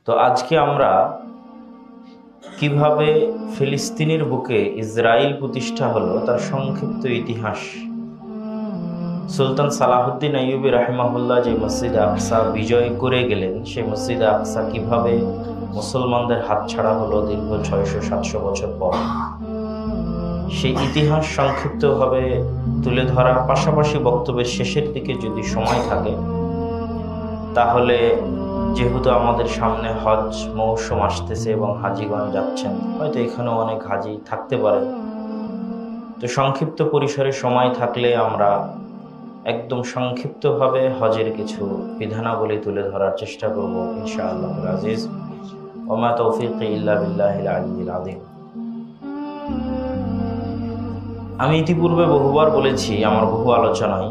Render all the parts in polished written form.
তো আজকে আমরা কিভাবে ফিলিস্তিনের বুকে ইসরায়েল প্রতিষ্ঠা হলো তার সংক্ষিপ্ত ইতিহাস, সুলতান সালাহুদ্দিন আইয়ুবী রাহিমাহুল্লাহ যে মসজিদে আকসা বিজয় করে গেলেন, সেই মসজিদে আকসা কিভাবে মুসলমানদের হাতছাড়া হলো দীর্ঘ 600-700 বছর পর, সেই ইতিহাস সংক্ষিপ্তভাবে তুলে ধরার পাশাপাশি বক্তব্যের শেষের দিকে যদি সময় থাকে, তাহলে যেহেতু আমাদের সামনে হজ মৌসুম আসতেছে এবং হাজিগণ যাচ্ছেন, হয়তো এখানেও অনেক হাজি থাকতে পারে, তো সংক্ষিপ্ত পরিসরে সময় থাকলে আমরা একদম সংক্ষিপ্তভাবে হজের কিছু বিধানাবলী তুলে ধরার চেষ্টা করব ইনশাআল্লাহুল আজিজ। ওমা তৌফিকি ইল্লা বিল্লাহিল আলিয়্যিল আযীম। আমি ইতিপূর্বে বহুবার বলেছি আমার বহু আলোচনায়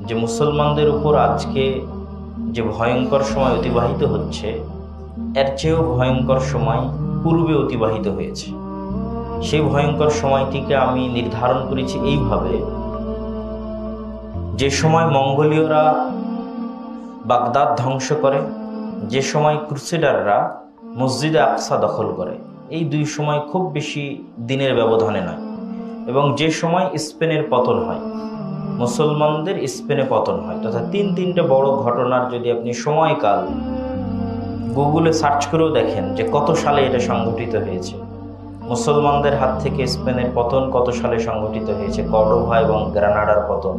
যে মুসলমানদের উপর আজকে যে ভয়ঙ্কর সময় অতিবাহিত হচ্ছে, এর চেয়েও ভয়ঙ্কর সময় পূর্বে অতিবাহিত হয়েছে। সেই ভয়ঙ্কর সময়টিকে আমি নির্ধারণ করেছি এইভাবে, যে সময় মঙ্গোলীয়রা বাগদাদ ধ্বংস করে, যে সময় ক্রুসেডাররা মসজিদে আকসা দখল করে, এই দুই সময় খুব বেশি দিনের ব্যবধানে নয়। এবং যে সময় স্পেনের পতন হয়, মুসলমানদের স্পেনে পতন হয়, তথা তিনটে বড় ঘটনার যদি আপনি সময়কাল গুগলে সার্চ করেও দেখেন যে কত সালে এটা সংঘটিত হয়েছে, মুসলমানদের হাত থেকে স্পেনের পতন কত সালে সংঘটিত হয়েছে, কর্ডোভা এবং গ্রানাডার পতন,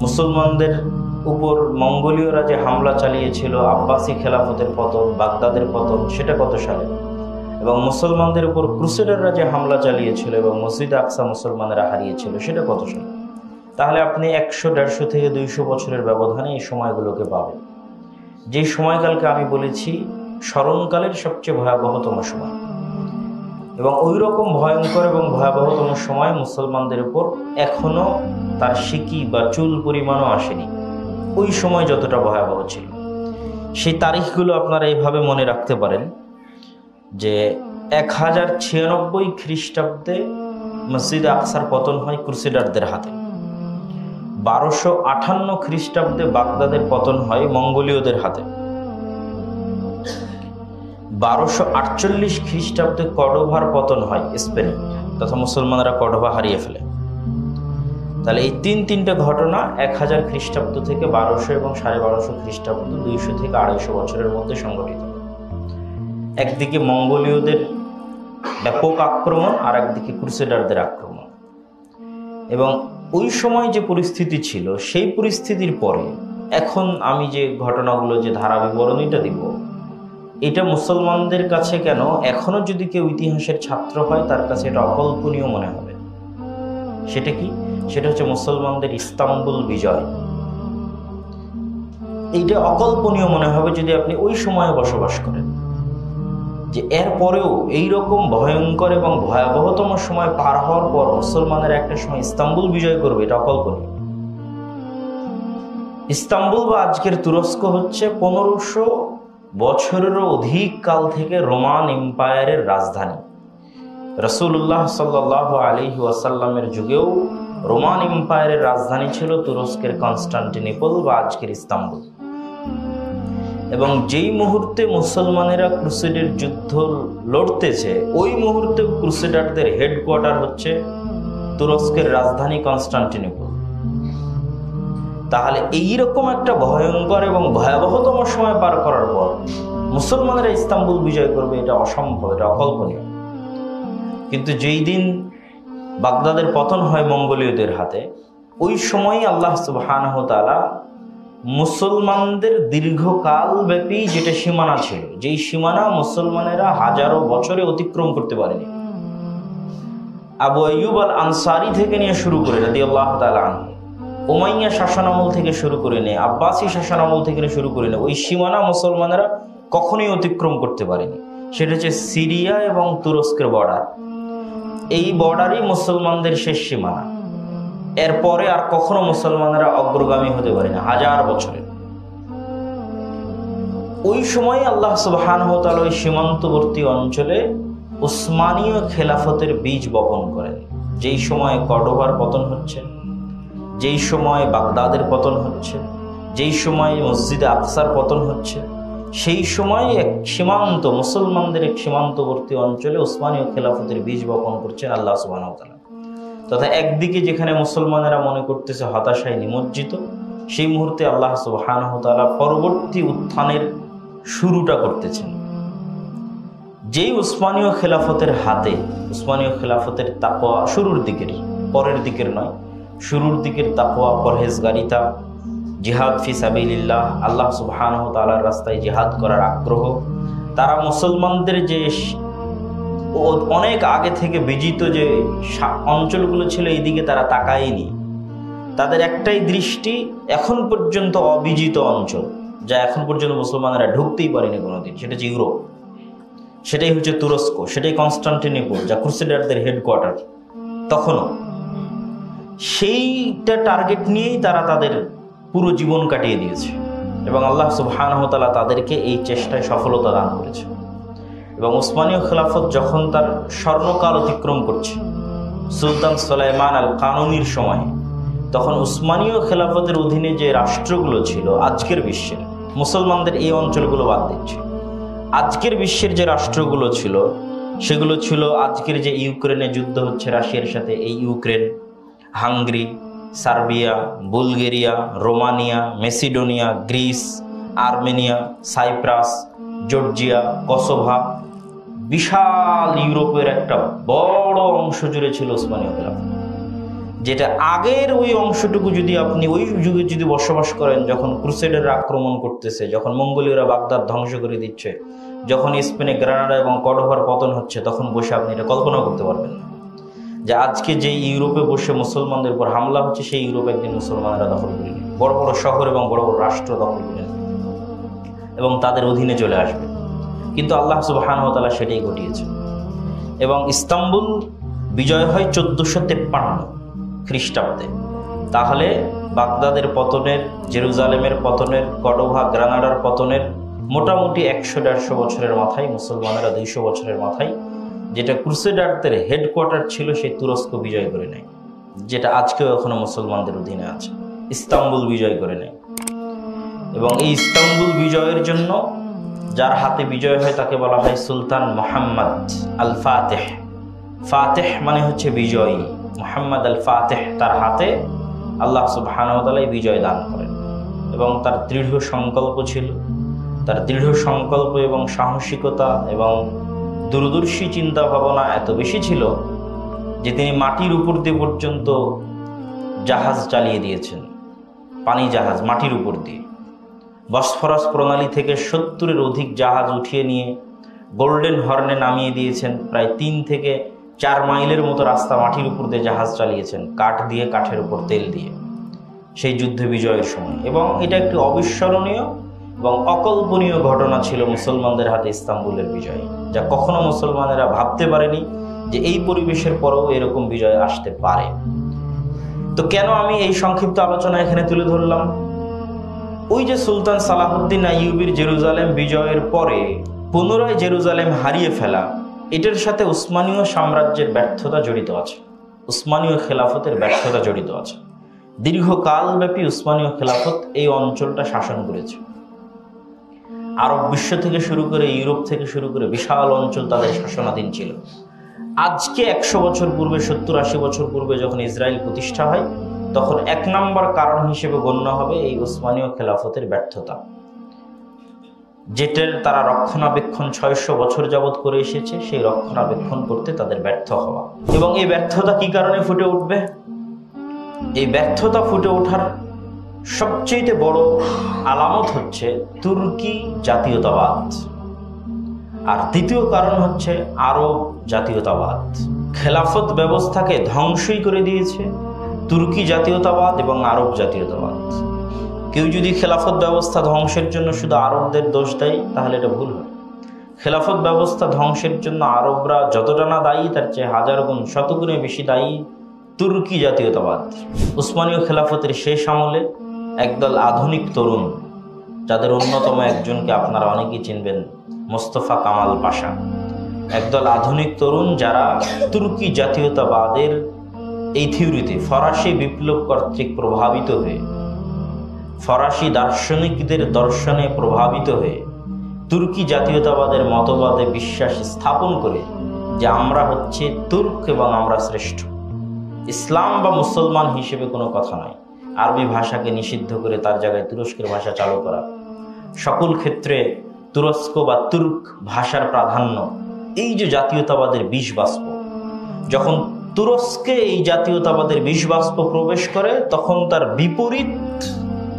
মুসলমানদের উপর মঙ্গোলীয়রা যে হামলা চালিয়েছিল, আব্বাসি খেলাফতের পতন, বাগদাদের পতন, সেটা কত সালে, এবং মুসলমানদের উপর ক্রুসেডাররা যে হামলা চালিয়েছিল এবং মসজিদ আকসা মুসলমানেরা হারিয়েছিল, সেটা কত সালে। তাহলে আপনি 100-150 থেকে 200 বছরের ব্যবধানে এই সময়গুলোকে পাবেন। যে সময়কালকে আমি বলেছি স্মরণকালের সবচেয়ে ভয়াবহতম সময়, এবং ওই রকম ভয়ঙ্কর এবং ভয়াবহতম সময় মুসলমানদের উপর এখনো তার সিকি বা চুল পরিমাণও আসেনি। ওই সময় যতটা ভয়াবহ ছিল, সেই তারিখগুলো আপনারা এইভাবে মনে রাখতে পারেন যে 1096 খ্রিস্টাব্দে মসজিদে আকসার পতন হয় ক্রুসেডারদের হাতে, 1258 খ্রিস্টাব্দে বাগদাদের পতন হয় মঙ্গোলীয়দের হাতে, 1248 খ্রিস্টাব্দে কর্ডোভার পতন হয় স্পেনে, তথা মুসলমানরা কর্ডোভা হারিয়ে ফেলে। তাহলে এই তিনটে ঘটনা 1000 খ্রিস্টাব্দ থেকে 1200 এবং 1250 খ্রিস্টাব্দ, 200 থেকে 250 বছরের মধ্যে সংঘটিত। একদিকে মঙ্গোলীয়দের ব্যাপক আক্রমণ, আর একদিকে ক্রুসেডারদের আক্রমণ। এবং ওই সময় যে পরিস্থিতি ছিল, সেই পরিস্থিতির পরে এখন আমি যে ঘটনাগুলো, যে ধারা বিবরণীটা দিব, এটা মুসলমানদের কাছে কেন এখনো যদি কেউ ইতিহাসের ছাত্র হয় তার কাছে এটা অকল্পনীয় মনে হবে। সেটা কি? সেটা হচ্ছে মুসলমানদের ইস্তাম্বুল বিজয়। এইটা অকল্পনীয় মনে হবে যদি আপনি ওই সময়ে বসবাস করেন, যে এর পরেও এইরকম ভয়ঙ্কর এবং ভয়াবহতম সময় পার হওয়ার পর মুসলমানের একটা সময় ইস্তাম্বুল বিজয় করবে, এটা অকল্পনীয়। ইস্তাম্বুল বা আজকের তুরস্ক হচ্ছে 1500 বছরেরও অধিক কাল থেকে রোমান এম্পায়ারের রাজধানী। রাসূলুল্লাহ সাল্লাল্লাহু আলাইহি ওয়াসাল্লামের যুগেও রোমান এম্পায়ারের রাজধানী ছিল তুরস্কের কনস্টান্টিনোপল বা আজকের ইস্তাম্বুল। এবং যেই মুহূর্তে মুসলমানেরা ক্রুসেডের যুদ্ধ লড়তেছে, ওই মুহূর্তে ক্রুসেডারদের হেডকোয়ার্টার হচ্ছে তুরস্কের রাজধানী কনস্টান্টিনোপল। তাহলে এইরকম একটা ভয়ঙ্কর এবং ভয়াবহতম সময় পার করার পর মুসলমানেরা ইস্তাম্বুল বিজয় করবে, এটা অসম্ভব, এটা অকল্পনীয়। কিন্তু যেই দিন বাগদাদের পতন হয় মঙ্গোলীয়দের হাতে, ওই সময়ই আল্লাহ সুবহানাহু ওয়া তাআলা মুসলমানদের দীর্ঘকাল ব্যাপী যেটা সীমানা ছিল, যেই সীমানা মুসলমানেরা হাজারো বছরে অতিক্রম করতে পারেনি, আবু আইয়ুব আল আনসারী থেকে নিয়ে শুরু করে রাদিয়াল্লাহু তাআলা আনহু, উমাইয়া শাসনামল থেকে শুরু করে নিয়ে আব্বাসী শাসনামল থেকে শুরু করে নিয়ে ওই সীমানা মুসলমানেরা কখনোই অতিক্রম করতে পারেনি। সেটা হচ্ছে সিরিয়া এবং তুরস্কের বর্ডার। এই বর্ডারই মুসলমানদের শেষ সীমানা। এরপরে আর কখনো মুসলমানেরা অগ্রগামী হতে পারে না হাজার বছরে। ওই সময় আল্লাহ সুবহানাহু ওয়া তাআলা ওই সীমান্তবর্তী অঞ্চলে উসমানীয় খেলাফতের বীজ বপন করেন। যেই সময় কর্ডোভার পতন হচ্ছে, যেই সময় বাগদাদের পতন হচ্ছে, যেই সময় মসজিদে আকসার পতন হচ্ছে, সেই সময় এক সীমান্ত, মুসলমানদের এক সীমান্তবর্তী অঞ্চলে উসমানীয় খেলাফতের বীজ বপন করছেন আল্লাহ সুবহানাহু ওয়া তাআলা। তথা একদিকে যেখানে মুসলমানেরা মনে করতেছে হতাশায় নিমজ্জিত, সেই মুহূর্তে আল্লাহ সুবহানাহু ওয়া তাআলা পরবর্তী উত্থানের শুরুটা করতেছেন। যেই উসমানীয় খেলাফতের হাতে, উসমানীয় খেলাফতের তাকওয়া শুরুর দিকের, পরের দিকের নয়, শুরুর দিকের তাকওয়া, পরহেজগারিতা, জিহাদ ফি সাবিলিল্লাহ, আল্লাহ সুবহানাহু ওয়া তাআলার রাস্তায় জিহাদ করার আগ্রহ, তারা মুসলমানদের যে অনেক আগে থেকে বিজিত যে অঞ্চলগুলো ছিল এইদিকে তারা তাকায়নি। তাদের একটাই দৃষ্টি এখন পর্যন্ত অবিজিত অঞ্চল, যা এখন পর্যন্ত মুসলমানেরা ঢুকতেই পারেনি কোনোদিন, সেটা হচ্ছে ইউরোপ, সেটাই হচ্ছে তুরস্ক, সেটাই কনস্টান্টিনোপল, যা ক্রুসেডারদের হেডকোয়ার্টার। তখনও সেইটা টার্গেট নিয়েই তারা তাদের পুরো জীবন কাটিয়ে দিয়েছে এবং আল্লাহ সুবহানাহু ওয়া তাআলা তাদেরকে এই চেষ্টায় সফলতা দান করেছে। এবং উসমানীয় খেলাফত যখন তার স্বর্ণকাল অতিক্রম করছে সুলতান সুলাইমান আল কানুনির সময়, তখন উসমানীয় খেলাফতের অধীনে যে রাষ্ট্রগুলো ছিল আজকের বিশ্বের, মুসলমানদের এই অঞ্চলগুলো বাদ দিচ্ছে, আজকের বিশ্বের যে রাষ্ট্রগুলো ছিল সেগুলো ছিল আজকের যে ইউক্রেনে যুদ্ধ হচ্ছে রাশিয়ার সাথে, এই Ukraine, Hungary, Serbia, Bulgaria, Romania, Macedonia, Greece, Armenia, Cyprus, Georgia, Kosovo, বিশাল ইউরোপের একটা বড় অংশ জুড়ে ছিল উসমানীয় খেলাফত। যেটা আগের ওই অংশটুকু যদি আপনি ওই যুগে যদি বসবাস করেন, যখন ক্রুসেডাররা আক্রমণ করতেছে, যখন মঙ্গোলীয়রা বাগদাদ ধ্বংস করে দিচ্ছে, যখন স্পেনে গ্রানাডা এবং কর্ডোভার পতন হচ্ছে, তখন বসে আপনি এটা কল্পনা করতে পারবেন না যে আজকে যে ইউরোপে বসে মুসলমানদের উপর হামলা হচ্ছে, সেই ইউরোপ একদিন মুসলমানেরা দখল করে নেবে, বড় বড় শহর এবং বড় বড় রাষ্ট্র দখল করে নেবে এবং তাদের অধীনে চলে আসবে। কিন্তু আল্লাহ সুবহানাহু ওয়া তাআলা সেটাই ঘটিয়েছে। এবং ইস্তাম্বুল বিজয় হয় 1453 খ্রিস্টাব্দে। তাহলে বাগদাদের পতনের, জেরুজালেমের পতনের, কর্ডোভা, গ্রানাডার পতনের মোটামুটি 100-150 বছরের মাথায়, মুসলমানেরা 200 বছরের মাথায় যেটা ক্রুসেডারদের হেডকোয়ার্টার ছিল সেই তুরস্ক বিজয় করে নেয়, যেটা আজকেও এখনো মুসলমানদের অধীনে আছে, ইস্তাম্বুল বিজয় করে নেয়। এবং এই ইস্তাম্বুল বিজয়ের জন্য যার হাতে বিজয় হয় তাকে বলা হয় সুলতান মুহাম্মদ আল ফাতেহ। ফাতেহ মানে হচ্ছে বিজয়ী, মুহাম্মদ আল ফাতেহ, তার হাতে আল্লাহ সুবহানাহু ওয়া তাআলা বিজয় দান করেন। এবং তার দৃঢ় সংকল্প ছিল, তার দৃঢ় সংকল্প এবং সাহসিকতা এবং দূরদর্শী চিন্তা ভাবনা এত বেশি ছিল যে তিনি মাটির উপর দিয়ে পর্যন্ত জাহাজ চালিয়ে দিয়েছেন, পানি জাহাজ মাটির উপর দিয়ে। বসফরাস প্রণালী থেকে 70-এর অধিক জাহাজ উঠিয়ে নিয়ে গোল্ডেন হর্নে নামিয়ে দিয়েছেন। প্রায় 3 থেকে 4 মাইলের মতো রাস্তা মাটির উপর দিয়ে জাহাজ চালিয়েছেন, কাঠ দিয়ে, কাঠের উপর তেল দিয়ে, সেই যুদ্ধে বিজয়ের সময়। এবং এটা একটি অবিস্মরণীয় এবং অকল্পনীয় ঘটনা ছিল মুসলমানদের হাতে ইস্তাম্বুলের বিজয়, যা কখনো মুসলমানেরা ভাবতে পারেনি যে এই পরিবেশের পরেও এরকম বিজয় আসতে পারে। তো কেন আমি এই সংক্ষিপ্ত আলোচনা এখানে তুলে ধরলাম? ওই যে সুলতান সালাহুদ্দিন আইয়ুবীর জেরুজালেম বিজয়ের পরে পুনরায় জেরুজালেম হারিয়ে ফেলা, এটার সাথে উসমানীয় সাম্রাজ্যের ব্যর্থতা জড়িত আছে, উসমানীয় খেলাফতের ব্যর্থতা জড়িত আছে। দীর্ঘকালব্যাপী উসমানীয় খেলাফত এই অঞ্চলটা শাসন করেছে। আরব বিশ্ব থেকে শুরু করে, ইউরোপ থেকে শুরু করে বিশাল অঞ্চল তাদের শাসনাধীন ছিল। আজকে 100 বছর পূর্বে, 70-80 বছর পূর্বে যখন ইসরায়েল প্রতিষ্ঠা হয়, তখন 1 নম্বর কারণ হিসেবে গণ্য হবে এই উসমানীয় খেলাফতের ব্যর্থতা, যেটার তারা রক্ষণাবেক্ষণ 600 বছর যাবৎ করে এসেছে, সেই রক্ষণাবেক্ষণ করতে তাদের ব্যর্থ হওয়া। এবং এই ব্যর্থতা কি কারণে ফুটে উঠবে? এই ব্যর্থতা ফুটে ওঠার সবচেয়ে বড় আলামত হচ্ছে তুর্কি জাতীয়তাবাদ, আর দ্বিতীয় কারণ হচ্ছে আরব জাতীয়তাবাদ। খেলাফত ব্যবস্থাকে ধ্বংসই করে দিয়েছে তুর্কি জাতীয়তাবাদ এবং আরব জাতীয়তাবাদ। কেউ যদি খেলাফত ব্যবস্থা ধ্বংসের জন্য শুধু আরবদের দোষ দেয়, তাহলে এটা ভুল হয়। খেলাফত ব্যবস্থা ধ্বংসের জন্য আরবরা যতটা না দায়ী, তার চেয়ে 1000 গুণ, 100 গুণে বেশি দায়ী তুর্কি জাতীয়তাবাদ। উসমানীয় খেলাফতের শেষ আমলে একদল আধুনিক তরুণ, যাদের অন্যতম একজনকে আপনারা অনেকেই চিনবেন, মোস্তফা কামাল পাশা, একদল আধুনিক তরুণ যারা তুর্কি জাতীয়তাবাদের এই থিওরিতে ফরাসি বিপ্লব কর্তৃক প্রভাবিত হয়ে, ফরাসি দার্শনিকদের দর্শনে প্রভাবিত হয়ে তুর্কি জাতীয়তাবাদের মতবাদে বিশ্বাস স্থাপন করে যে আমরা হচ্ছে তুর্ক এবং আমরা শ্রেষ্ঠ। ইসলাম বা মুসলমান হিসেবে কোনো কথা নয়। আরবি ভাষাকে নিষিদ্ধ করে তার জায়গায় তুরস্কের ভাষা চালু করা, সকল ক্ষেত্রে তুরস্ক বা তুর্ক ভাষার প্রাধান্য, এই যে জাতীয়তাবাদের বিষ বাষ্প, যখন তুরস্কে এই জাতীয়তাবাদের বিষ বাষ্প প্রবেশ করে তখন তার বিপরীত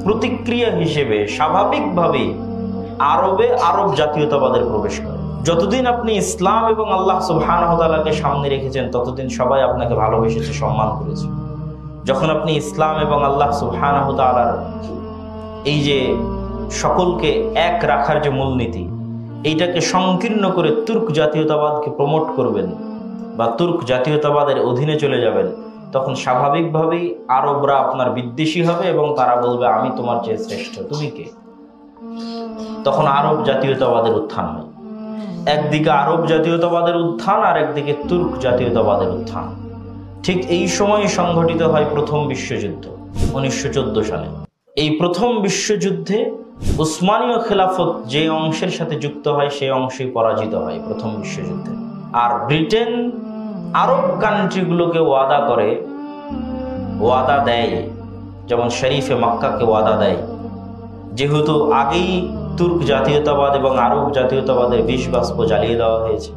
প্রতিক্রিয়া হিসেবে স্বাভাবিকভাবে আরব জাতীয়তাবাদের প্রবেশ করে। যতদিন আপনি ইসলাম এবং আল্লাহ সুবহানাহু ওয়া তাআলাকে সামনে রেখেছেন ততদিন সবাই আপনাকে ভালোবেসেছে, সম্মান করেছে। যখন আপনি ইসলাম এবং আল্লাহ সুবহানাহু ওয়া তাআলার এই যে সকলকে এক রাখার যে মূলনীতি, এইটাকে সংকীর্ণ করে তুর্ক জাতীয়তাবাদকে প্রমোট করবেন বা তুর্ক জাতীয়তাবাদের অধীনে চলে যাবেন, তখন স্বাভাবিকভাবেই আরবরা আপনার বিদ্বেষী হবে এবং তারা বলবে আমি তোমার চেয়ে শ্রেষ্ঠ, তুমি কে? তখন আরব জাতীয়তাবাদের উত্থান হয়। একদিকে আরব জাতীয়তাবাদের উত্থান আর একদিকে তুর্ক জাতীয়তাবাদের উত্থান। ঠিক এই সময় সংঘটিত হয় প্রথম বিশ্বযুদ্ধ 1914 সালে। এই প্রথম বিশ্বযুদ্ধে উসমানীয় খেলাফত যে অংশের সাথে যুক্ত হয় সেই অংশই পরাজিত হয় প্রথম বিশ্বযুদ্ধে। আর ব্রিটেন আরব কান্ট্রিগুলোকে ওয়াদা দেয়, যেমন শরীফে মক্কাকে ওয়াদা দেয়, যেহেতু আগেই তুর্ক জাতীয়তাবাদ এবং আরব জাতীয়তাবাদের বিষ বাষ্প জ্বালিয়ে দেওয়া হয়েছে,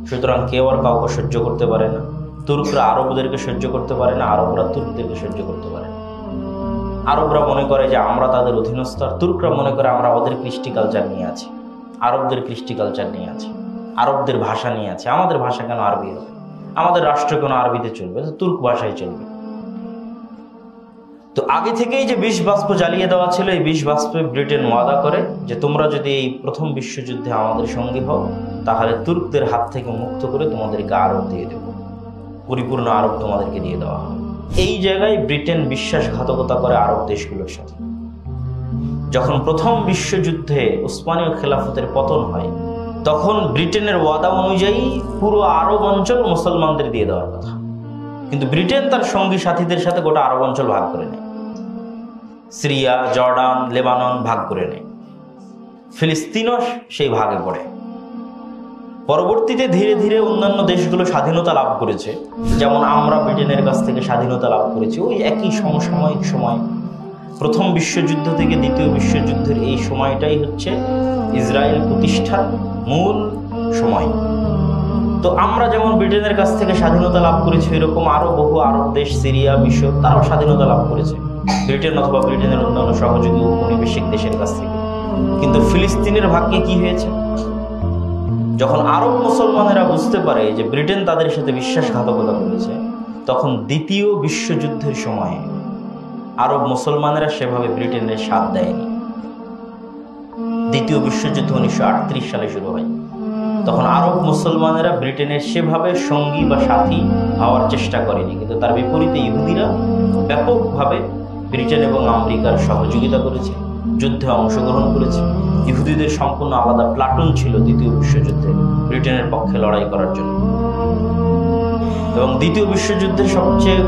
সুতরাং কেউ আর কাউকে সহ্য করতে পারে না। তুর্করা আরবদেরকে সহ্য করতে পারে না, আরবরা তুর্কদেরকে সহ্য করতে পারে না। আরবরা মনে করে যে আমরা তাদের অধীনস্থ, আর তুর্করা মনে করে আমরা ওদের কৃষ্টি কালচার নিয়ে আছি, আরবদের কৃষ্টি কালচার নিয়ে আছি, আরবদের ভাষা নিয়ে আছে। আমাদের ভাষা কেন আরবি হবে? আমাদের রাষ্ট্র কেন আরবিতে চলবে? তুর্ক ভাষায় চলবে। তো আগে থেকেই যে বিষ বাষ্প জ্বালিয়ে দেওয়া ছিল, এই বিষ বাষ্পে ব্রিটেন ওয়াদা করে যে তোমরা যদি এই প্রথম বিশ্বযুদ্ধে আমাদের সঙ্গী হও তাহলে তুর্কদের হাত থেকে মুক্ত করে তোমাদেরকে আরব দিয়ে দেব, পরিপূর্ণ আরব তোমাদেরকে দিয়ে দেওয়া হবে। এই জায়গায় ব্রিটেন বিশ্বাসঘাতকতা করে আরব দেশগুলোর সাথে। যখন প্রথম বিশ্বযুদ্ধে উসমানীয় খেলাফতের পতন হয় তখন ব্রিটেনের ওয়াদা অনুযায়ী পুরো আরব অঞ্চল মুসলমানদের দিয়ে দেওয়ার কথা, কিন্তু ব্রিটেন তার সঙ্গী সাথীদের সাথে গোটা আরব অঞ্চল ভাগ করে নেয়। সিরিয়া, জর্ডান, লেবানন ভাগ করে নেয়, ফিলিস্তিনও সেই ভাগে পড়ে। পরবর্তীতে ধীরে ধীরে অন্যান্য দেশগুলো স্বাধীনতা লাভ করেছে, যেমন আমরা ব্রিটেনের কাছ থেকে স্বাধীনতা লাভ করেছি। ওই একই সমসাময়িক সময় প্রথম বিশ্বযুদ্ধ থেকে দ্বিতীয় বিশ্বযুদ্ধের এই সময়টাই হচ্ছে ইসরায়েল প্রতিষ্ঠার মূল সময়। তো আমরা যেমন ব্রিটেনের কাছ থেকে স্বাধীনতা লাভ করেছি, এরকম আরো বহু আরব দেশ, সিরিয়া, মিশর, তারাও স্বাধীনতা লাভ করেছে ব্রিটেন অথবা ব্রিটেনের অন্যান্য সহযোগী উপনিবেশিক দেশের কাছ থেকে। কিন্তু ফিলিস্তিনের ভাগ্যে কি হয়েছে? যখন আরব মুসলমানেরা বুঝতে পারে যে ব্রিটেন তাদের সাথে বিশ্বাসঘাতকতা করেছে, তখন দ্বিতীয় বিশ্বযুদ্ধের সময়ে আরব মুসলমানেরা সেভাবে ব্রিটেনের সাথ দেয়নি। দ্বিতীয় বিশ্বযুদ্ধ 1938 সালে শুরু হয়। তখন আরব মুসলমানেরা ব্রিটেনের সেভাবে সঙ্গী বা সাথী হওয়ার চেষ্টা করেনি, কিন্তু তার বিপরীতে ইহুদিরা ব্যাপকভাবে ব্রিটেন এবং আমেরিকার সহযোগিতা করেছে, যুদ্ধে অংশগ্রহণ করেছে। ইহুদিদের সম্পূর্ণ আলাদা প্লাটুন ছিল দ্বিতীয় বিশ্বযুদ্ধে ব্রিটেনের পক্ষে লড়াই করার জন্য। এবং দ্বিতীয় যুদ্ধের সবচেয়ে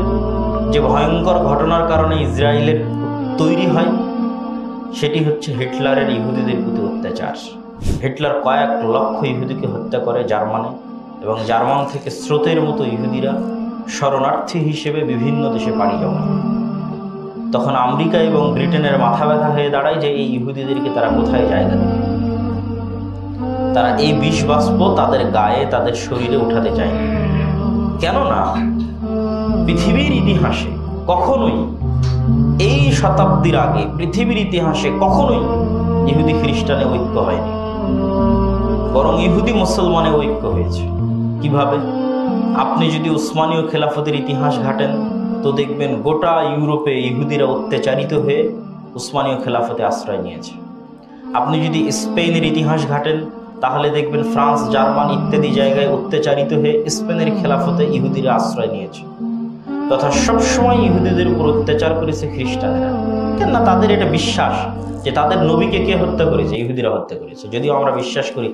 যে ভয়ঙ্কর ঘটনার কারণে ইসরায়েলের তৈরি হয় সেটি হচ্ছে হিটলারের ইহুদিদের প্রতি অত্যাচার। হিটলার কয়েক লক্ষ ইহুদিকে হত্যা করে জার্মানে, এবং জার্মান থেকে স্রোতের মতো ইহুদিরা শরণার্থী হিসেবে বিভিন্ন দেশে পাড়ি জমান। তখন আমেরিকা এবং ব্রিটেনের মাথা ব্যথা হয়ে দাঁড়ায় যে এই ইহুদিদেরকে তারা কোথায় জায়গা দেবে। তারা এই বিষ বাষ্প তাদের গায়ে, তাদের শরীরে উঠাতে চায়। কেননা পৃথিবীর ইতিহাসে কখনোই, এই শতাব্দীর আগে পৃথিবীর ইতিহাসে কখনোই ইহুদি খ্রিস্টানে ঐক্য হয়নি, বরং ইহুদি মুসলমানে ঐক্য হয়েছে। কিভাবে? আপনি যদি উসমানীয় খেলাফতের ইতিহাস ঘাটেন তো দেখবেন গোটা ইউরোপে ইহুদিরা অত্যাচারিত হয়ে উসমানীয় খেলাফতে আশ্রয় নিয়েছে। আপনি যদি স্পেনের ইতিহাস ঘাটেন তাহলে দেখবেন ফ্রান্স, জার্মান ইত্যাদি জায়গায় অত্যাচারিত হয়ে স্পেনের খেলাফতে ইহুদিরা আশ্রয় নিয়েছে। তথা সবসময় ইহুদিদের উপর অত্যাচার করেছে খ্রিস্টানেরা। কেননা তাদের এটা বিশ্বাস যে তাদের নবীকে কে হত্যা করেছে? ইহুদিরা হত্যা করেছে। যদিও আমরা বিশ্বাস করি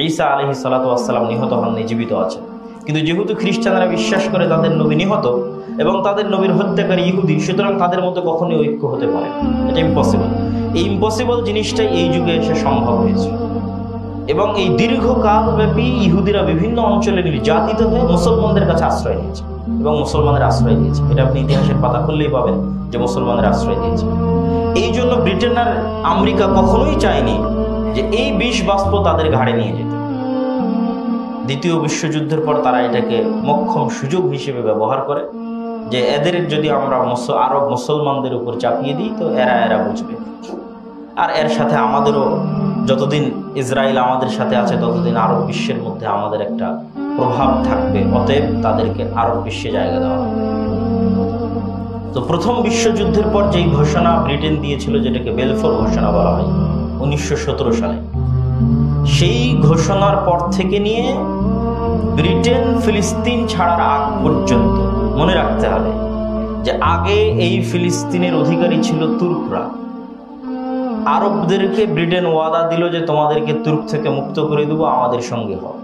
ঈসা আলাইহিস সালাতু ওয়াস সালাম নিহত হননি, জীবিত আছেন, কিন্তু যেহেতু খ্রিস্টানরা বিশ্বাস করে তাদের নবী নিহত এবং তাদের নবীর হত্যাকারী ইহুদি, সুতরাং তাদের মধ্যে কখনোই ঐক্য হতে পারে, এটা ইম্পসিবল। এই ইম্পসিবল জিনিসটাই এই যুগে এসে সম্ভব হয়েছে। এবং এই দীর্ঘকালব্যাপী ইহুদিরা বিভিন্ন অঞ্চলে নির্যাতিত হয়ে মুসলমানদের কাছে আশ্রয় নিয়েছে এবং মুসলমানের আশ্রয় দিয়েছে। এটা আপনি ইতিহাসের পাতা খুললেই পাবেন যে মুসলমানের আশ্রয় দিয়েছে। এই জন্য ব্রিটেন আর আমেরিকা কখনোই চায়নি যে এই বিষ বাষ্প তাদের ঘাড়ে নিয়ে যেতে। দ্বিতীয় বিশ্বযুদ্ধের পর তারা এটাকে মোক্ষম সুযোগ হিসেবে ব্যবহার করে যে এদের যদি আমরা আরব মুসলমানদের উপর চাপিয়ে দিই তো এরা বুঝবে, আর এর সাথে আমাদেরও যতদিন ইসরায়েল আমাদের সাথে আছে ততদিন আরব বিশ্বের মধ্যে আমাদের একটা প্রভাব থাকবে, অতএব তাদেরকে আরব বিশ্বে জায়গা দেওয়া হবে। তো প্রথম বিশ্বযুদ্ধের পর যেই ঘোষণা ব্রিটেন দিয়েছিল, যেটাকে বেলফোর ঘোষণা বলা হয় 1917 সালে, সেই ঘোষণার পর থেকে নিয়ে ব্রিটেন ফিলিস্তিন ছাড়ার আগ পর্যন্ত মনে রাখতে হবে যে আগে এই ফিলিস্তিনের অধিকারী ছিল তুর্করা। আরবদেরকে ব্রিটেন ওয়াদা দিল যে তোমাদেরকে তুর্ক থেকে মুক্ত করে দেবো, আমাদের সঙ্গে হও।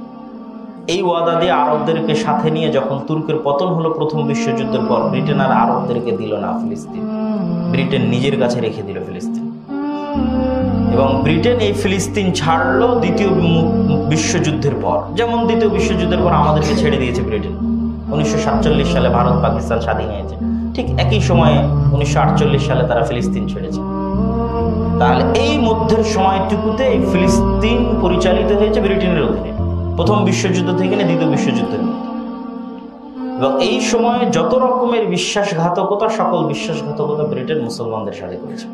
এই ওয়াদা দিয়ে আরবদেরকে সাথে নিয়ে যখন তুর্কের পতন হলো প্রথম বিশ্বযুদ্ধের পর, ব্রিটেন আর আরবদেরকে দিল না ফিলিস্তিন, ব্রিটেন নিজের কাছে রেখে দিল ফিলিস্তিন। এবং ব্রিটেন এই ফিলিস্তিন ছাড়লো দ্বিতীয় বিশ্বযুদ্ধের পর। যেমন দ্বিতীয় বিশ্বযুদ্ধের পর আমাদেরকে ছেড়ে দিয়েছে ব্রিটেন, 1947 সালে ভারত পাকিস্তান স্বাধীন হয়েছে, ঠিক একই সময়ে 1948 সালে তারা ফিলিস্তিন ছেড়েছে। তাহলে এই মধ্যের সময়টুকুতে এই ফিলিস্তিন পরিচালিত হয়েছে ব্রিটেনের অধীনে, প্রথম বিশ্বযুদ্ধ থেকে নিয়ে দ্বিতীয় বিশ্বযুদ্ধের মধ্যে। এবং এই সময়ে যত রকমের বিশ্বাসঘাতকতা, সকল বিশ্বাসঘাতকতা ব্রিটেন মুসলমানদের সাথে করেছে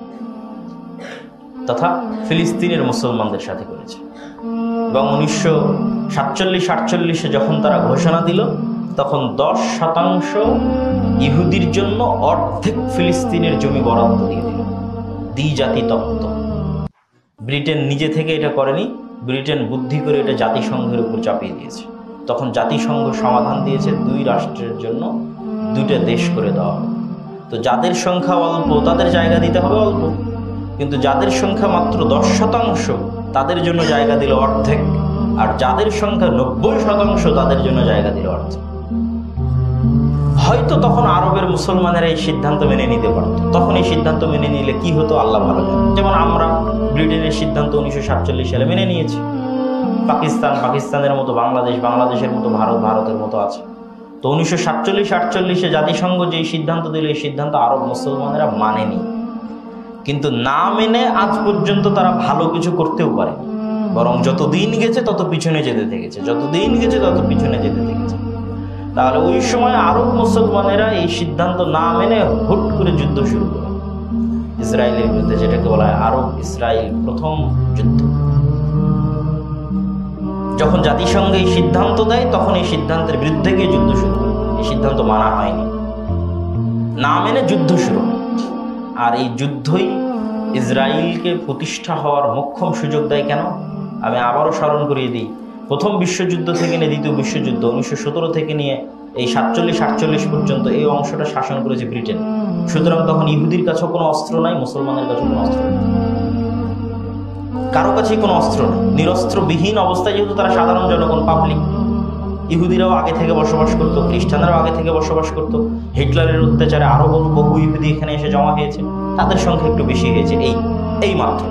তথা ফিলিস্তিনের মুসলমানদের সাথে করেছে। এবং 1947-48 যখন তারা ঘোষণা দিল, তখন 10% ইহুদির জন্য অর্ধেক ফিলিস্তিনের জমি বরাদ্দ দিয়ে দিল, দ্বিজাতি তত্ত্ব। ব্রিটেন নিজে থেকে এটা করেনি, ব্রিটেন বুদ্ধি করে এটা জাতিসংঘের উপর চাপিয়ে দিয়েছে। তখন জাতিসংঘ সমাধান দিয়েছে 2 রাষ্ট্রের জন্য 2টা দেশ করে দেওয়া হবে। তো যাদের সংখ্যা অল্প তাদের জায়গা দিতে হবে অল্প, কিন্তু যাদের সংখ্যা মাত্র 10% তাদের জন্য জায়গা দিল অর্ধেক, আর যাদের সংখ্যা 90% তাদের জন্য জায়গা দিল অর্ধেক। হয়তো তখন আরবের মুসলমানেরা এই সিদ্ধান্ত মেনে নিতে পারত। তখন এই সিদ্ধান্ত মেনে নিলে কি হতো আল্লাহ ভালো জানে। যেমন আমরা ব্রিটেনের সিদ্ধান্ত 1947 সালে মেনে নিয়েছি। পাকিস্তানের মতো বাংলাদেশ, বাংলাদেশের মতো ভারত, ভারতের মতো আছে। তো 1947-48 জাতিসংঘ যে সিদ্ধান্ত দিল, এই সিদ্ধান্ত আরব মুসলমানেরা মানেনি। কিন্তু না মেনে আজ পর্যন্ত তারা ভালো কিছু করতেও পারে, বরং যত দিন গেছে তত পিছনে যেতে থেকেছে, তাহলে ওই সময় আরব মুসলমানেরা এই সিদ্ধান্ত না মেনে হুট করে যুদ্ধ শুরু করে ইসরায়েলের বিরুদ্ধে, যেটাকে বলা হয় আরব ইসরায়েল প্রথম যুদ্ধ। যখন জাতিসংঘ এই সিদ্ধান্ত দেয়, তখন এই সিদ্ধান্তের বিরুদ্ধে গিয়ে যুদ্ধ শুরু করে। এই সিদ্ধান্ত মানা হয়নি, না মেনে যুদ্ধ শুরু হয়। আর এই যুদ্ধই ইসরায়েলকে প্রতিষ্ঠা হওয়ার মোক্ষম সুযোগ দেয়। কেন? আমি আবারও স্মরণ করিয়ে দিই, প্রথম বিশ্বযুদ্ধ থেকে নিয়ে দ্বিতীয় বিশ্বযুদ্ধ 1917 থেকে নিয়ে এই 47-48 পর্যন্ত এই অংশটা শাসন করেছে ব্রিটেন। সুতরাং তখন ইহুদির কাছেও কোনো অস্ত্র নাই, মুসলমানের কাছেও কোনো অস্ত্র নেই, কারো কাছেই কোনো অস্ত্র নেই। নিরস্ত্রবিহীন অবস্থায়, যেহেতু তারা সাধারণ জনগণ, পাবলিক। ইহুদিরাও আগে থেকে বসবাস করতো, খ্রিস্টানরাও আগে থেকে বসবাস করতো। হিটলারের অত্যাচারে আরো বহু ইহুদি এখানে এসে জমা হয়েছে, তাদের সংখ্যা একটু বেশি হয়েছে এই মাত্র।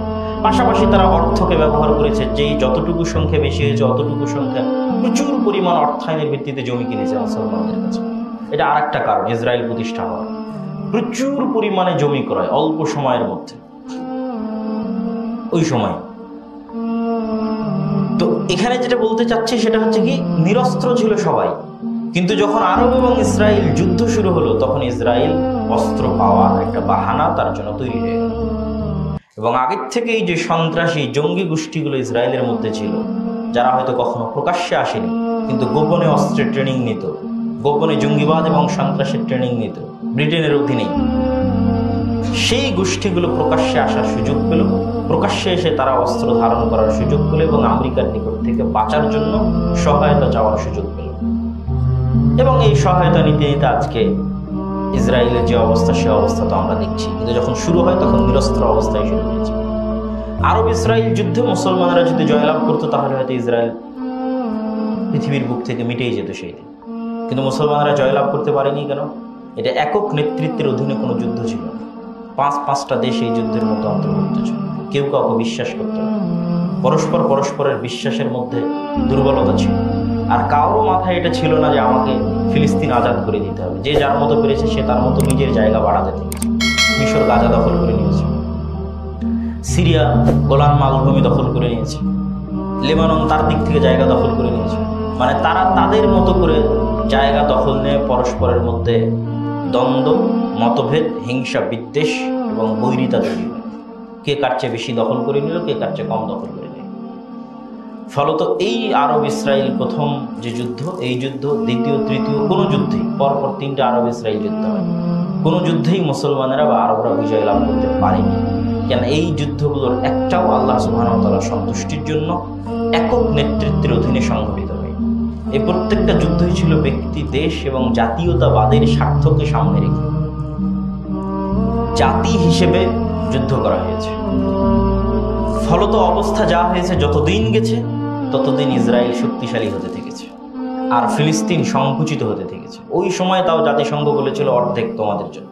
পাশাপাশি তারা অর্থকে ব্যবহার করেছে, যেই যতটুকু সংখ্যা বেশি হয়েছে অতটুকু সংখ্যা প্রচুর পরিমাণ অর্থায়নের ভিত্তিতে জমি কিনেছে মুসলমানদের কাছে। এটা আর একটা কারণ ইসরায়েল প্রতিষ্ঠা হওয়ার, প্রচুর পরিমাণে জমি ক্রয় অল্প সময়ের মধ্যে ওই সময়। তো এখানে যেটা বলতে চাচ্ছি সেটা হচ্ছে কি, নিরস্ত্র ছিল সবাই, কিন্তু যখন আরব এবং ইসরায়েল যুদ্ধ শুরু হলো, তখন ইসরায়েল অস্ত্র পাওয়ার একটা বাহানা তার জন্য তৈরি হয়ে গেল। এবং আগের থেকেই যে সন্ত্রাসী জঙ্গি গোষ্ঠীগুলো ইসরায়েলের মধ্যে ছিল, যারা হয়তো কখনো প্রকাশ্যে আসেনি কিন্তু গোপনে অস্ত্রের ট্রেনিং নিত, গোপনে জঙ্গিবাদ এবং সন্ত্রাসের ট্রেনিং নিত ব্রিটেনের অধীনেই, সেই গোষ্ঠীগুলো প্রকাশ্যে আসার সুযোগ পেল, প্রকাশ্যে এসে তারা অস্ত্র ধারণ করার সুযোগ পেল এবং আমেরিকার নিকট থেকে বাঁচার জন্য সহায়তা চাওয়ার সুযোগ পেল। এবং এই সহায়তা নিতে নিতে আজকে ইসরায়েলের যে অবস্থা, সে অবস্থা তো আমরা দেখছি। কিন্তু যখন শুরু হয় তখন নিরস্ত্র অবস্থায় শুরু হয়েছে। আরব ইসরায়েল যুদ্ধে মুসলমানরা যদি জয়লাভ করতো, তাহলে হয়তো ইসরায়েল পৃথিবীর বুক থেকে মিটেই যেত সেই দিন। কিন্তু মুসলমানরা জয়লাভ করতে পারেনি। কেন? এটা একক নেতৃত্বের অধীনে কোনো যুদ্ধ ছিল না। 5-5টা দেশ এই যুদ্ধের মধ্যে অন্তর্ভুক্ত ছিল, কেউ কাউকে বিশ্বাস করত না। পরস্পরের বিশ্বাসের মধ্যে দুর্বলতা ছিল। আর কারো মাথায় এটা ছিল না যে আমাকে ফিলিস্তিন আজাদ করে দিতে হবে। যে যার মতো পেরেছে সে তার মতো নিজের জায়গা বাড়াতে থেকেছে। মিশর গাজা দখল করে নিয়েছে, সিরিয়া গোলান মালভূমি দখল করে নিয়েছে, লেবানন তার দিক থেকে জায়গা দখল করে নিয়েছে। মানে তারা তাদের মতো করে জায়গা দখল নিয়ে পরস্পরের মধ্যে দ্বন্দ্ব, মতভেদ, হিংসা, বিদ্বেষ এবং বৈরিতা তৈরি হয়। কে কার চেয়ে বেশি দখল করে নিল, কে কার চেয়ে কম দখল করে নিল। ফলত এই আরব ইসরায়েল প্রথম যে যুদ্ধ, এই যুদ্ধ দ্বিতীয় তৃতীয় কোনো যুদ্ধেই, পরপর 3টা আরব ইসরায়েল যুদ্ধ হয়, কোনো যুদ্ধেই মুসলমানেরা বা আরবরা বিজয় লাভ করতে পারেনি। কেন এই যুদ্ধগুলোর একটাও আল্লাহ সুবহানাহু ওয়া তাআলার সন্তুষ্টির জন্য একক নেতৃত্বের অধীনে সংঘটিত হয়। এই প্রত্যেকটা যুদ্ধই ছিল ব্যক্তি, দেশ এবং জাতীয়তাবাদের স্বার্থকে সামনে রেখে জাতি হিসেবে যুদ্ধ করা হয়েছে। ফলত অবস্থা যা হয়েছে, যতদিন গেছে ততদিন ইসরায়েল শক্তিশালী হতে থেকেছে আর ফিলিস্তিন সংকুচিত হতে থেকেছে। ওই সময় তাও জাতিসংঘ বলেছিল অর্ধেক তোমাদের জন্য।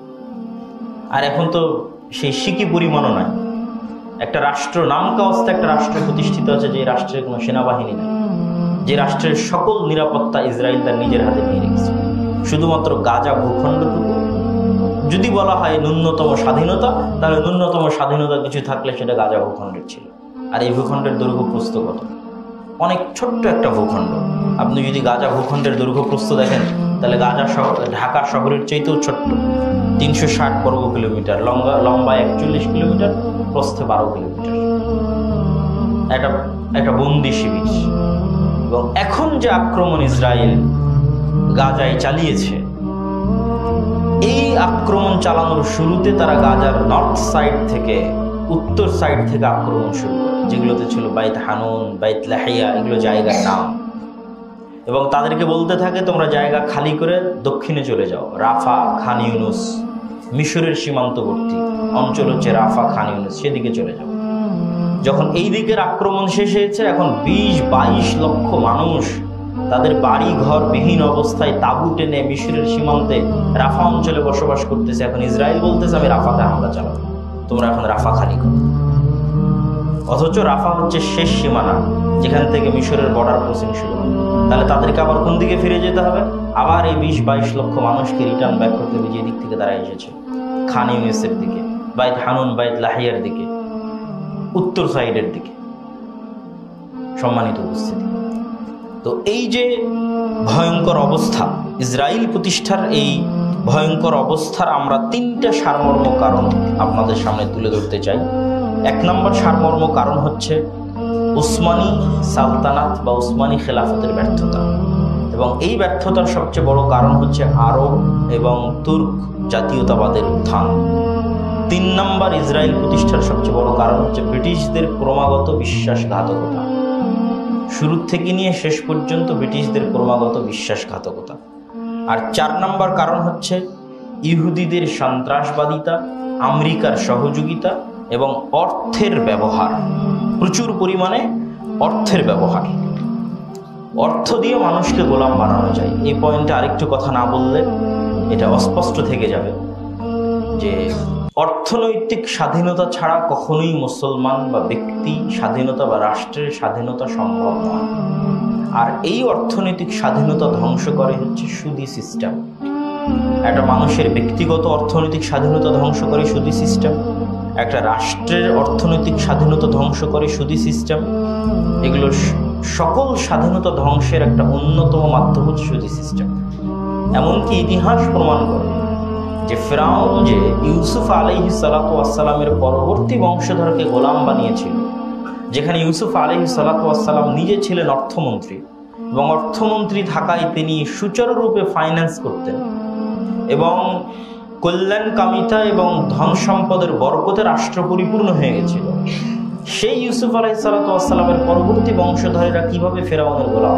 আর এখন তো সেই সিকি পরিমাণও নাই। একটা রাষ্ট্র নামকাওয়াস্তে একটা রাষ্ট্র প্রতিষ্ঠিত আছে, যে রাষ্ট্রের কোনো সেনাবাহিনী নেই, যে রাষ্ট্রের সকল নিরাপত্তা ইসরায়েল তার নিজের হাতে নিয়ে রেখেছে। শুধুমাত্র গাজা ভূখণ্ডটুকু যদি বলা হয় ন্যূনতম স্বাধীনতা, তাহলে ন্যূনতম স্বাধীনতা কিছু থাকলে সেটা গাজা ভূখণ্ডের ছিল। আর এই ভূখণ্ডের দৈর্ঘ্য প্রস্থ কত? অনেক ছোট্ট একটা ভূখণ্ড। আপনি যদি গাজা ভূখণ্ডের দৈর্ঘ্য প্রস্থ দেখেন, তাহলে গাজা শহর ঢাকা শহরের চাইতেও ছোট্ট। 360 বর্গ কিলোমিটার, লম্বা 41 কিলোমিটার, প্রস্থে 12 কিলোমিটার। একটা বন্দি শিবির। এবং এখন যে আক্রমণ ইসরায়েল গাজায় চালিয়েছে, এই আক্রমণ চালানোর শুরুতে তারা গাজার নর্থ সাইড থেকে, উত্তর সাইড থেকে আক্রমণ শুরু করে, যেগুলোতে ছিল বাইত হানুন, বাইত লাহিয়া, এগুলো জায়গার নাম। এবং তাদেরকে বলতে থাকে তোমরা জায়গা খালি করে দক্ষিণে চলে যাও, রাফা, খান ইউনুস, মিশরের সীমান্তবর্তী অঞ্চল হচ্ছে রাফা, খান ইউনুস, সেদিকে চলে যাও। যখন এই দিকের আক্রমণ শেষ হয়েছে, এখন 20-22 লক্ষ মানুষ তাদের বাড়ি ঘর বিহীন অবস্থায় তাঁবু টেনে মিশরের সীমান্তে রাফা অঞ্চলে বসবাস করতেছে। এখন ইসরায়েল বলতেছে আমি রাফাতে হামলা চালাবো, তোমরা এখন রাফা খালি করো। অথচ রাফা হচ্ছে শেষ সীমানা, যেখান থেকে মিশরের বর্ডার ক্রসিং শুরু হয়। তাহলে তাদেরকে আবার কোন দিকে ফিরে যেতে হবে? আবার এই 20-22 লক্ষ মানুষকে রিটার্ন ব্যাক করতে হবে যে দিক থেকে তারা এসেছে, খান ইউনিসের দিকে, বাইত হানুন, বাইত লাহিয়ার দিকে, উত্তর সাইডের দিকে। সম্মানিত উপস্থিতি, তো এই যে ভয়ঙ্কর অবস্থা, ইসরায়েল প্রতিষ্ঠার এই ভয়ঙ্কর অবস্থার আমরা 3টা সারমর্ম কারণ আপনাদের সামনে তুলে ধরতে চাই। 1 নম্বর সারমর্ম কারণ হচ্ছে উসমানী সালতানাত বা উসমানী খেলাফতের ব্যর্থতা, এবং এই ব্যর্থতার সবচেয়ে বড় কারণ হচ্ছে আরব এবং তুর্ক জাতীয়তাবাদের উত্থান। 3 নম্বর ইসরায়েল প্রতিষ্ঠার সবচেয়ে বড় কারণ হচ্ছে ব্রিটিশদের ক্রমাগত বিশ্বাসঘাতকতা। শুরু থেকে নিয়ে শেষ পর্যন্ত ব্রিটিশদের ক্রমাগত বিশ্বাসঘাতকতা। আর 4 নম্বর কারণ হচ্ছে ইহুদিদের সন্ত্রাসবাদিতা, আমেরিকার সহযোগিতা এবং অর্থের ব্যবহার, প্রচুর পরিমাণে অর্থের ব্যবহার। অর্থ দিয়ে মানুষকে গোলাম বানানো যায়। এই পয়েন্টে আরেকটু কথা না বললে এটা অস্পষ্ট থেকে যাবে যে অর্থনৈতিক স্বাধীনতা ছাড়া কখনোই মুসলমান বা ব্যক্তি স্বাধীনতা বা রাষ্ট্রের স্বাধীনতা সম্ভব নয়। আর এই অর্থনৈতিক স্বাধীনতা ধ্বংস করে হচ্ছে সুদী সিস্টেম। একটা মানুষের ব্যক্তিগত অর্থনৈতিক স্বাধীনতা ধ্বংস করে সুদী সিস্টেম, একটা রাষ্ট্রের অর্থনৈতিক স্বাধীনতা ধ্বংস করে সুদী সিস্টেম। এগুলো সকল স্বাধীনতা ধ্বংসের একটা অন্যতম মাধ্যম হচ্ছে সুদী সিস্টেম। এমনকি ইতিহাস প্রমাণ করে যে ফেরাউন যে ইউসুফ আলাইহিস সালাতু ওয়াস সালামের পরবর্তী বংশধরকে গোলাম বানিয়েছিল, যেখানে ইউসুফ আলাইহিস সালাতু ওয়াস সালাম নিজে ছিলেন অর্থমন্ত্রী, এবং অর্থমন্ত্রী থাকায় তিনি সুচারুরূপে ফাইন্যান্স করতেন এবং কল্যাণকামিতা এবং ধন সম্পদের বরকতে রাষ্ট্র পরিপূর্ণ হয়ে গেছিল। সেই ইউসুফ আলাইহিস সালাতু ওয়াস সালামের পরবর্তী বংশধরেরা কিভাবে ফেরাউনের গোলাম?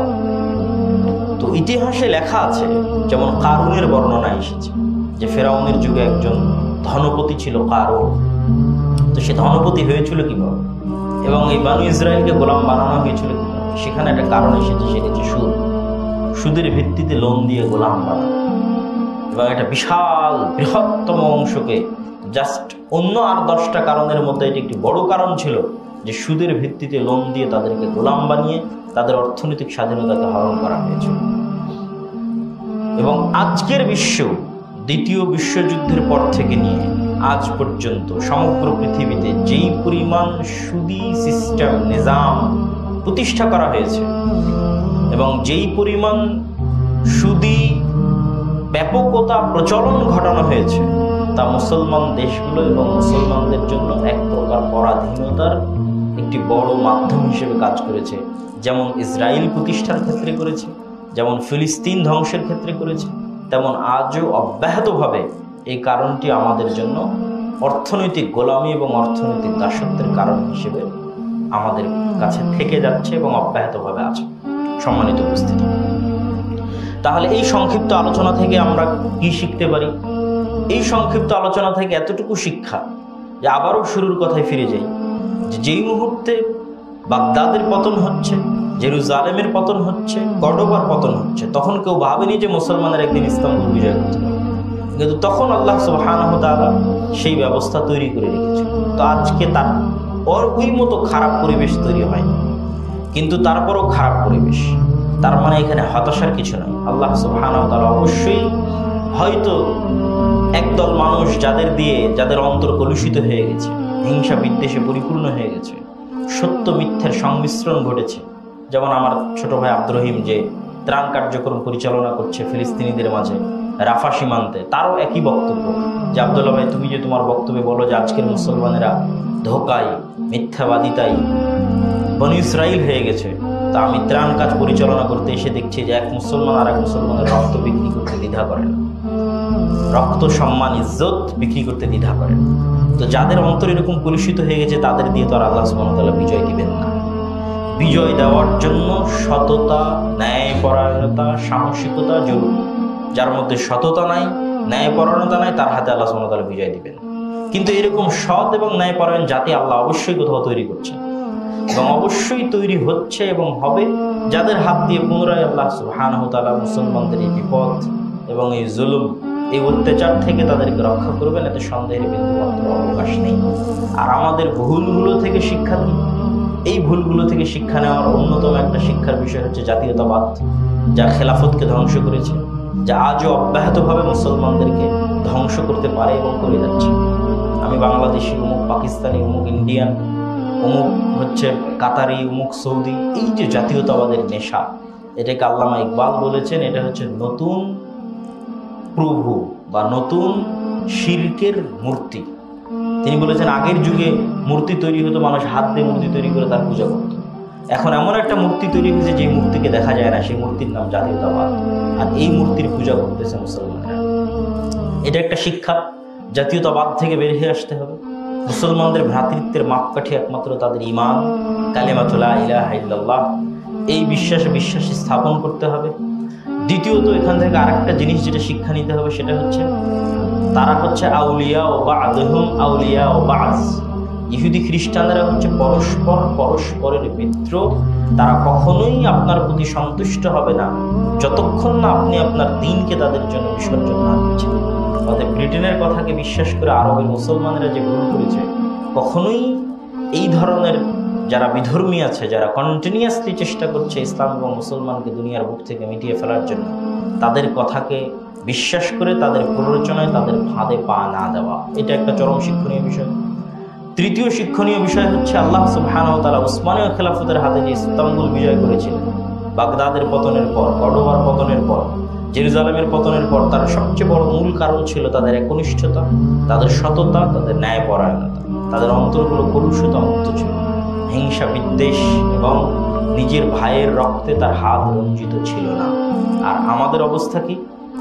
তো ইতিহাসে লেখা আছে, যেমন কারুনের বর্ণনা এসেছে যে ফেরাউনের যুগে একজন ধনপতি ছিল কারুন। তো সে ধনপতি হয়েছিল কিভাবে এবং এই বানু ইসরায়েলকে গোলাম বানানো হয়েছিল কিভাবে? সেখানে একটা কারণ এসেছে, সেটা হচ্ছে সুদ। সুদের ভিত্তিতে লোন দিয়ে গোলাম বানানো, এবং একটা বিশাল বৃহত্তম অংশকে জাস্ট অন্য আর 10টা কারণের মধ্যে এটি একটি বড় কারণ ছিল যে সুদের ভিত্তিতে লোন দিয়ে তাদেরকে গোলাম বানিয়ে তাদের অর্থনৈতিক স্বাধীনতাকে হরণ করা হয়েছিল। এবং আজকের বিশ্ব দ্বিতীয় বিশ্বযুদ্ধের পর থেকে নিয়ে আজ পর্যন্ত সমগ্র পৃথিবীতে যেই পরিমাণ সুদী সিস্টেম নিজাম প্রতিষ্ঠা করা হয়েছে এবং যেই পরিমাণ সুদী ব্যাপকতা প্রচলন ঘটানো হয়েছে, তা মুসলমান দেশগুলো এবং মুসলমানদের জন্য এক প্রকার পরাধীনতার একটি বড় মাধ্যম হিসেবে কাজ করেছে। যেমন ইসরায়েল প্রতিষ্ঠার ক্ষেত্রে করেছে, যেমন ফিলিস্তিন ধ্বংসের ক্ষেত্রে করেছে, তেমন আজও অব্যাহতভাবে এই কারণটি আমাদের জন্য অর্থনৈতিক গোলামি এবং অর্থনৈতিক দাসত্বের কারণ হিসেবে আমাদের কাছে থেকে যাচ্ছে এবং অব্যাহতভাবে আছে। সম্মানিত উপস্থিতি, তাহলে এই সংক্ষিপ্ত আলোচনা থেকে আমরা কি শিখতে পারি? এই সংক্ষিপ্ত আলোচনা থেকে এতটুকু শিক্ষা যে আবারও শুরুর কথায় ফিরে যাই, যে যেই মুহূর্তে বাগদাদের পতন হচ্ছে, জেরুজালেমের পতন হচ্ছে, কর্ডোবার পতন হচ্ছে, তখন কেউ ভাবেনি যে মুসলমানের একদিন ইস্তাম্বুল বিজয় করতে পারবে, কিন্তু তখন আল্লাহ সুবহানাহু ওয়া তাআলা সেই ব্যবস্থা তৈরি করে রেখেছে। তো আজকে তার ওই মতো খারাপ পরিবেশ তৈরি হয়নি, কিন্তু তারপরও খারাপ পরিবেশ। তার মানে এখানে হতাশার কিছু নয়। আল্লাহ সুবহানাহু ওয়া তাআলা অবশ্যই হয়তো একদল মানুষ যাদের অন্তর কলুষিত হয়ে গেছে, হিংসা বিদ্বেষে পরিপূর্ণ হয়ে গেছে, সত্য মিথ্যার সংমিশ্রণ ঘটেছে, যেমন আমার ছোট ভাই আব্দুর রহিম যে ত্রাণ কার্যক্রম পরিচালনা করছে ফিলিস্তিনিদের মাঝে রাফা সীমান্তে, তারও একই বক্তব্য যে আব্দুল্লাহ ভাই, তুমি যে তোমার বক্তব্যে বলো যে আজকের মুসলমানেরা ধোঁকায় মিথ্যাবাদিতাই বনী ইসরাইল হয়ে গেছে, তা আমি ত্রাণ কাজ পরিচালনা করতে এসে দেখছি যে এক মুসলমান আর এক মুসলমানের রক্ত বিক্রি করতে দ্বিধা করে না, রক্ত সম্মান ইজ্জত বিক্রি করতে দ্বিধা করে। তো যাদের অন্তর এরকম কলুষিত হয়ে গেছে তাদের দিয়ে তো আর আল্লাহ সুবহানাহু ওয়া তাআলা বিজয় দিবেন না। বিজয় দেওয়ার জন্য সততা, ন্যায়পরায়ণতা, সাহসিকতা জরুরি। যার মধ্যে সততা নাই, ন্যায়পরায়ণতা নাই, তার হাতে আল্লাহ সুবহানাহু ওয়া তাআলা বিজয় দিবেন। কিন্তু এরকম সৎ এবং ন্যায়পরায়ণ জাতি আল্লাহ অবশ্যই কোথাও তৈরি করছেন এবং অবশ্যই তৈরি হচ্ছে এবং হবে, যাদের হাত দিয়ে পুনরায় আল্লাহ সুবহানাহু ওয়া তাআলা মুসলমানদের এই বিপদ এবং এই জুলুম, এই অত্যাচার থেকে তাদেরকে রক্ষা করবেন, এতে সন্দেহের বিন্দুমাত্র অবকাশ নেই। আর আমাদের ভুলগুলো থেকে শিক্ষা নিই। এই ভুলগুলো থেকে শিক্ষা নেওয়ার অন্যতম একটা শিক্ষার বিষয় হচ্ছে জাতীয়তাবাদ, যা খেলাফতকে ধ্বংস করেছে, যা আজও অব্যাহতভাবে মুসলমানদেরকে ধ্বংস করতে পারে এবং করে যাচ্ছে। আমি বাংলাদেশি, অমুক পাকিস্তানি, অমুক ইন্ডিয়ান, অমুক হচ্ছে কাতারি, অমুক সৌদি, এই যে জাতীয়তাবাদের নেশা, এটাকে আল্লামা ইকবাল বলেছেন এটা হচ্ছে নতুন প্রভু বা নতুন শিরকের মূর্তি। তিনি বলেছেন আগের যুগে মূর্তি তৈরি হতো, মানুষ হাত দিয়ে মূর্তি তৈরি করে তার পূজা করত। এখন এমন একটা মূর্তি তৈরি হয়েছে যে মূর্তিকে দেখা যায় না, সেই মূর্তির নাম জাতীয়তাবাদ, আর এই মূর্তির পূজা করতেছে মুসলমানরা। এটা একটা শিক্ষা, জাতীয়তাবাদ থেকে বের হয়ে আসতে হবে। মুসলমানদের ভ্রাতৃত্বের মাপকাঠি একমাত্র তাদের ঈমান, কালেমাতুল লা ইলাহা ইল্লাল্লাহ, এই বিশ্বাসী স্থাপন করতে হবে। দ্বিতীয়ত এখান থেকে আরেকটা জিনিস যেটা শিক্ষা নিতে হবে সেটা হচ্ছে তারা হচ্ছে আউলিয়া ও বা'দুহুম আউলিয়া ও বা'জ। ইহুদি খ্রিস্টানরা হচ্ছে পরস্পরের মিত্র। তারা কখনোই আপনার প্রতি সন্তুষ্ট হবে না যতক্ষণ না আপনি আপনার দ্বীনকে তাদের জন্য বিসর্জন না দিচ্ছেন। অতএব ব্রিটেনের কথাকে বিশ্বাস করে আরবের মুসলমানেরা যে ভুল করেছে, কখনোই এই ধরনের যারা বিধর্মী আছে, যারা কন্টিনিউয়াসলি চেষ্টা করছে ইসলাম এবং মুসলমানকে দুনিয়ার বুক থেকে মিটিয়ে ফেলার জন্য, তাদের কথাকে বিশ্বাস করে তাদের প্ররোচনায় তাদের ফাঁদে পা না দেওয়া, এটা একটা চরম শিক্ষণীয় বিষয়। তৃতীয় শিক্ষণীয় বিষয় হচ্ছে আল্লাহ সুবহানাহু ওয়া তাআলা উসমানীয় খেলাফতের হাতে যে ইস্তাম্বুল বিজয় করেছিলেন, বাগদাদের পতনের পর, কর্ডোবার পতনের পর, জেরুজালেমের পতনের পর, তার সবচেয়ে বড় মূল কারণ ছিল তাদের একনিষ্ঠতা, তাদের সততা, তাদের ন্যায়পরায়ণতা। তাদের অন্তরগুলো কলুষতা মুক্ত ছিল, হিংসা বিদ্বেষ এবং নিজের ভাইয়ের রক্তে তার হাত রঞ্জিত ছিল না। আর আমাদের অবস্থা কি?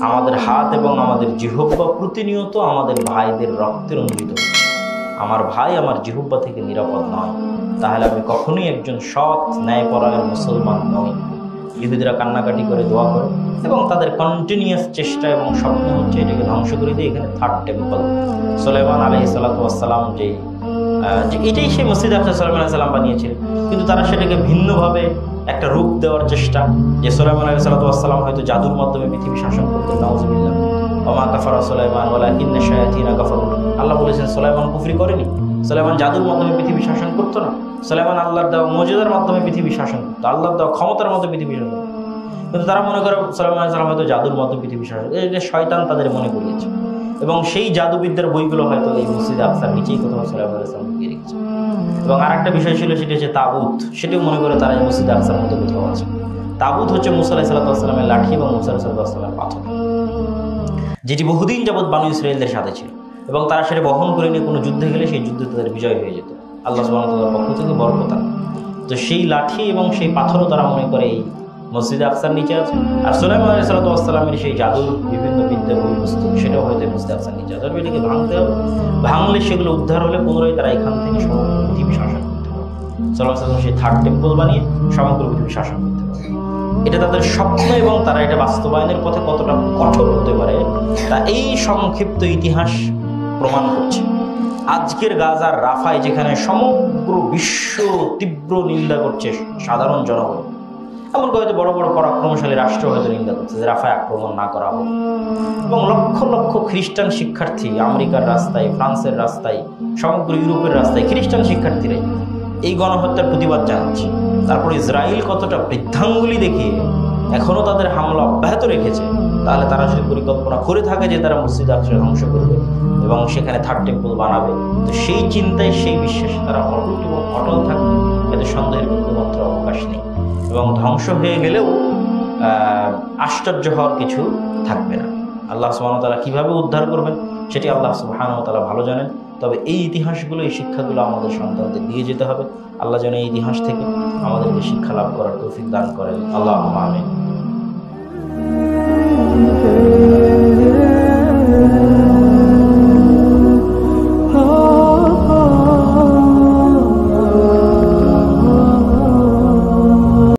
আমাদের হাত এবং আমাদের জিহ্বা প্রতিনিয়ত আমাদের ভাইদের রক্তে রঞ্জিত হচ্ছে। আমার ভাই আমার জিহ্বা থেকে নিরাপদ নয়, তাহলে আমি কখনোই একজন সৎ ন্যায়পরায়ণ মুসলমান নই। ইহুদিরা কান্নাকাটি করে দোয়া করে এবং তাদের কন্টিনিউয়াস চেষ্টা এবং স্বপ্ন হচ্ছে এটাকে ধ্বংস করে দিয়ে এখানে থার্ড টেম্পল সুলাইমান আলাইহিস সালাতু ওয়াস সালাম যে এটাই সেই মসজিদ আকসা সুলাইমান আলাইহিস সালাম বানিয়েছিলেন, কিন্তু তারা সেটাকে ভিন্নভাবে একটা রূপ দেওয়ার চেষ্টা, যে সুলাইমান আলাইহিস সালাতু ওয়াস সালাম হয়তো জাদুর মাধ্যমে পৃথিবী শাসন করতেন। নাউযুবিল্লাহ। ওয়া মা কাফারা সুলাইমান ওয়ালাকিন্না শায়াতিনা কাফারু। আল্লাহ বলেছেন সুলাইমান কুফরি করেনি, সুলাইমান জাদুর মাধ্যমে পৃথিবী শাসন করতো না। সুলাইমান আল্লাহর দেওয়া মুজিজার মাধ্যমে পৃথিবী শাসন করতো, আল্লাহর দেওয়া ক্ষমতার মাধ্যমে পৃথিবী শাসন করতো। কিন্তু তারা মনে করে সুলাইমান আলাইহিস সালাম হয়তো জাদুর মাধ্যমে পৃথিবী শাসন, এটা শয়তান তাদের মনে করিয়েছে। এবং সেই জাদুবিদ্যার বইগুলো হয়তো এই মসজিদে আকসার নিচেই কোথাও সুলাইমান আলাইহিস সালাম লুকিয়ে রেখেছে। এবং আর একটা বিষয় ছিল, সেটা হচ্ছে তাবুত। সেটিও মনে করে তারা এই মসজিদে আকসার মধ্যে কোথাও আছে। তাবুত হচ্ছে মুসা আলাইহিস সালামের লাঠি এবং মুসা আলাইহিস সালামের পাথর, যেটি বহুদিন যাবৎ বানু ইসরাঈলদের সাথে ছিল এবং তারা সেটা বহন করে নিয়ে কোনো যুদ্ধে গেলে সেই যুদ্ধে তাদের বিজয় হয়ে যেত আল্লাহ সুবহানাহু ওয়া তাআলার পক্ষ থেকে বড় কথা। তো সেই লাঠি এবং সেই পাথরও তারা মনে করে এই মসজিদে আকসার নিচে আছে। আর সুলাইমান আলাইহিস সালামের সেই জাদুর বিভিন্ন বিদ্যা বই বস্তু, সেটাও হয়তো মসজিদে আকসার নিচে আছে। এটাকে ভাঙতে হবে, ভাঙলে সেগুলো উদ্ধার হলে পুনরায় তারা এখান থেকে সমগ্র পৃথিবী শাসন করতে পারবে। সুলাইমান আলাইহিস সালাম সেই থার্ড টেম্পল বানিয়ে সমগ্র পৃথিবী শাসন করতে পারবে। এটা তাদের স্বপ্ন এবং তারা এটা বাস্তবায়নের পথে কতটা কঠোর হতে পারে তা এই সংক্ষিপ্ত ইতিহাস প্রমাণ করছে। আজকের গাজার রাফায়, যেখানে সমগ্র বিশ্ব তীব্র নিন্দা করছে সাধারণ জনগণ, এমনকি হয়তো বড় বড় পরাক্রমশালী রাষ্ট্র হয়তো নিন্দা করছে যে রাফায় আক্রমণ না করা হোক, এবং লক্ষ লক্ষ খ্রিস্টান শিক্ষার্থী আমেরিকার রাস্তায়, ফ্রান্সের রাস্তায়, সমগ্র ইউরোপের রাস্তায় খ্রিস্টান শিক্ষার্থীরাই এই গণহত্যার প্রতিবাদ জানাচ্ছে। তারপর ইসরায়েল কতটা বৃদ্ধাঙ্গুলি দেখিয়ে এখনও তাদের হামলা অব্যাহত রেখেছে, তাহলে তারা যদি পরিকল্পনা করে থাকে যে তারা মসজিদ আকসা ধ্বংস করবে এবং সেখানে থার্ড টেম্পল বানাবে, তো সেই চিন্তায়, সেই বিশ্বাসে তারা অটুট এবং অটল থাকবে, এতে সন্দেহের বিন্দুমাত্র অবকাশ নেই। এবং ধ্বংস হয়ে গেলেও আশ্চর্য হওয়ার কিছু থাকবে না। আল্লাহ সুবহানাহু ওয়া তাআলা কীভাবে উদ্ধার করবেন সেটি আল্লাহ সুবহানাহু ওয়া তাআলা ভালো জানেন। তবে এই ইতিহাসগুলো, এই শিক্ষাগুলো আমাদের সন্তানদের দিয়ে যেতে হবে। আল্লাহ যেন এই ইতিহাস থেকে আমাদেরকে শিক্ষা লাভ করার তৌফিক দান করেন। আল্লাহুম্মা আমিন।